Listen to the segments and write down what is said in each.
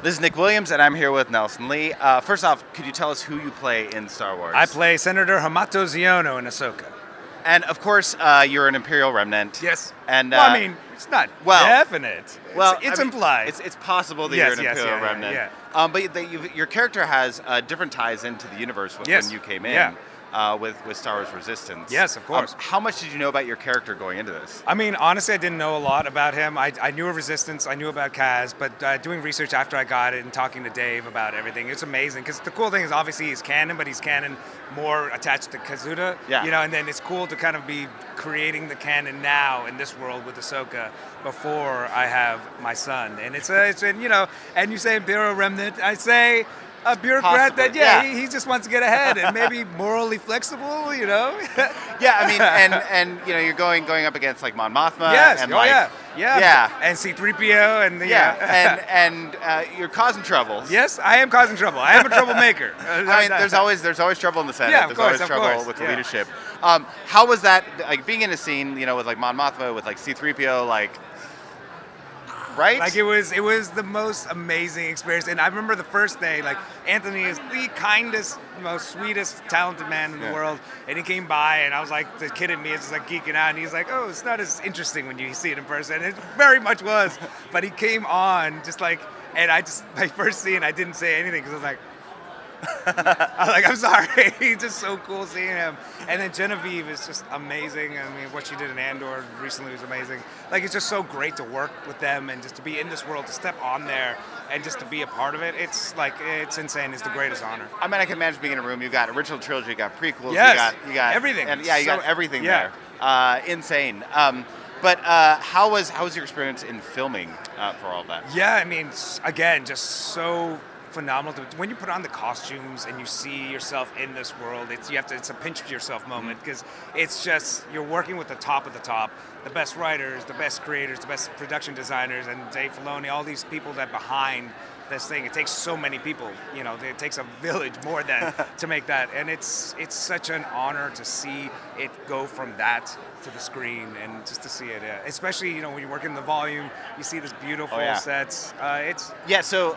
This is Nick Williams, and I'm here with Nelson Lee. First off, could you tell us who you play in Star Wars? I play Senator Hamato Ziono in Ahsoka. And of course, you're an Imperial remnant. Yes. And well, I mean, it's not definite. Well, it's I mean, implied. It's possible that you're an Imperial remnant. Yeah. But your character has different ties into the universe when you came in. Yeah. With Star Wars Resistance. Yes, of course. How much did you know about your character going into this? I mean, honestly, I didn't know a lot about him. I knew of Resistance, I knew about Kaz, but doing research after I got it and talking to Dave about everything, it's amazing. Because the cool thing is, obviously, he's canon, but he's canon more attached to Kazuda. Yeah. You know, and then it's cool to kind of be creating the canon now in this world with Ahsoka before I have my son. And it's you know, and you say Imperial Remnant, I say a bureaucrat Possibly, that he just wants to get ahead and maybe morally flexible, you know. Yeah, I mean, and you know, you're going up against like Mon Mothma. Yes, and yeah, and C-3PO and and you're causing troubles. Yes, I am causing trouble. I am a troublemaker. I mean, there's always trouble in the Senate. Yeah, there's always trouble with the leadership. How was that, like being in a scene, you know, with like Mon Mothma, with like C-3PO, like? Right? Like it was the most amazing experience. And I remember the first day, like Anthony is the kindest, most sweetest, talented man in the world. And he came by and I was like, the kid in me is just like geeking out. And he's like, oh, it's not as interesting when you see it in person. It very much was. But he came on just like, and my first scene, I didn't say anything because I was like, I'm sorry. He's just so cool seeing him. And then Genevieve is just amazing. I mean, what she did in Andor recently was amazing. Like, it's just so great to work with them and just to be in this world, to step on there and just to be a part of it. It's like, it's insane. It's the greatest honor. I mean, I can imagine being in a room. You've got original trilogy, you got prequels, yes, you got everything. And you got everything there. Insane. But how was your experience in filming for all that? Yeah, I mean, again, just so phenomenal. When you put on the costumes and you see yourself in this world, it's a pinch yourself moment, because it's just, you're working with the top of the top, the best writers, the best creators, the best production designers, and Dave Filoni, all these people that behind this thing. It takes so many people, you know, it takes a village more than to make that, and it's such an honor to see it go from that to the screen and just to see it, especially, you know, when you work in the volume, you see this beautiful sets. So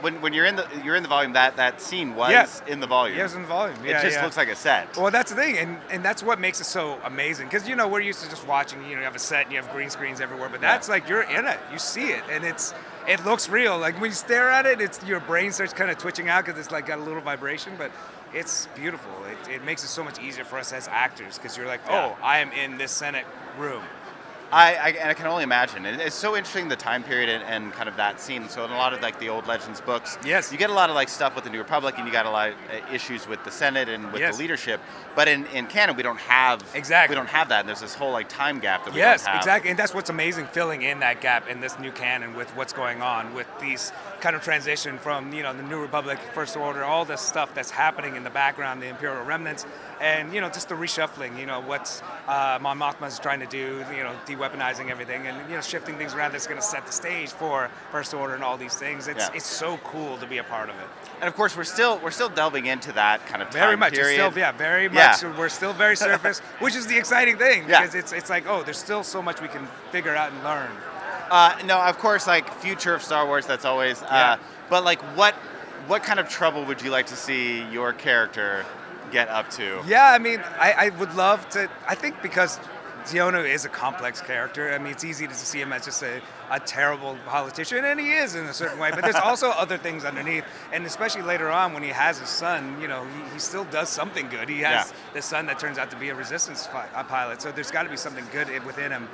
when you're in the volume, that scene was in the volume. Yeah, it was in the volume. It just looks like a set. Well, that's the thing, and that's what makes it so amazing, because, you know, we're used to just watching, you know, you have a set and you have green screens everywhere, but that's like, you're in it, you see it, and it looks real. Like when you stare at it, your brain starts kind of twitching out because it's like got a little vibration, but it's beautiful. It makes it so much easier for us as actors, because you're like, oh, I am in this Senate room. And I can only imagine. And it's so interesting, the time period and kind of that scene. So in a lot of like the old Legends books, you get a lot of like stuff with the New Republic, and you got a lot of issues with the Senate and with the leadership. But in canon, we don't have we don't have that. And there's this whole like time gap that we don't have. Yes, exactly. And that's what's amazing, filling in that gap in this new canon with what's going on with these kind of transition from, you know, the New Republic, First Order, all this stuff that's happening in the background, the Imperial remnants, and, you know, just the reshuffling, you know, what Mon Mothma is trying to do, you know, weaponizing everything and, you know, shifting things around that's going to set the stage for First Order and all these things. It's so cool to be a part of it. And of course, we're still delving into that kind of time very much. period. It's still, very much. We're still very surface, which is the exciting thing, because it's like, oh, there's still so much we can figure out and learn. No, of course, like future of Star Wars, that's always. But like, what kind of trouble would you like to see your character get up to? Yeah, I mean, I would love to. I think because Ziono is a complex character. I mean, it's easy to see him as just a terrible politician, and he is in a certain way, but there's also other things underneath, and especially later on when he has his son, you know, he still does something good. He has this son that turns out to be a resistance pilot, so there's got to be something good within him.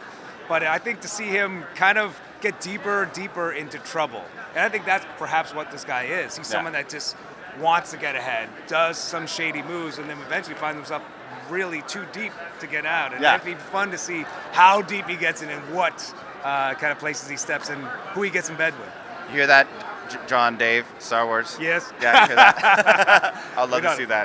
But I think to see him kind of get deeper into trouble, and I think that's perhaps what this guy is. He's someone that just wants to get ahead, does some shady moves, and then eventually finds himself really too deep to get out. And it'd be fun to see how deep he gets in and what kind of places he steps in, who he gets in bed with. You hear that, John, Dave, Star Wars? Yes. Yeah, I hear that. I'd love to see that.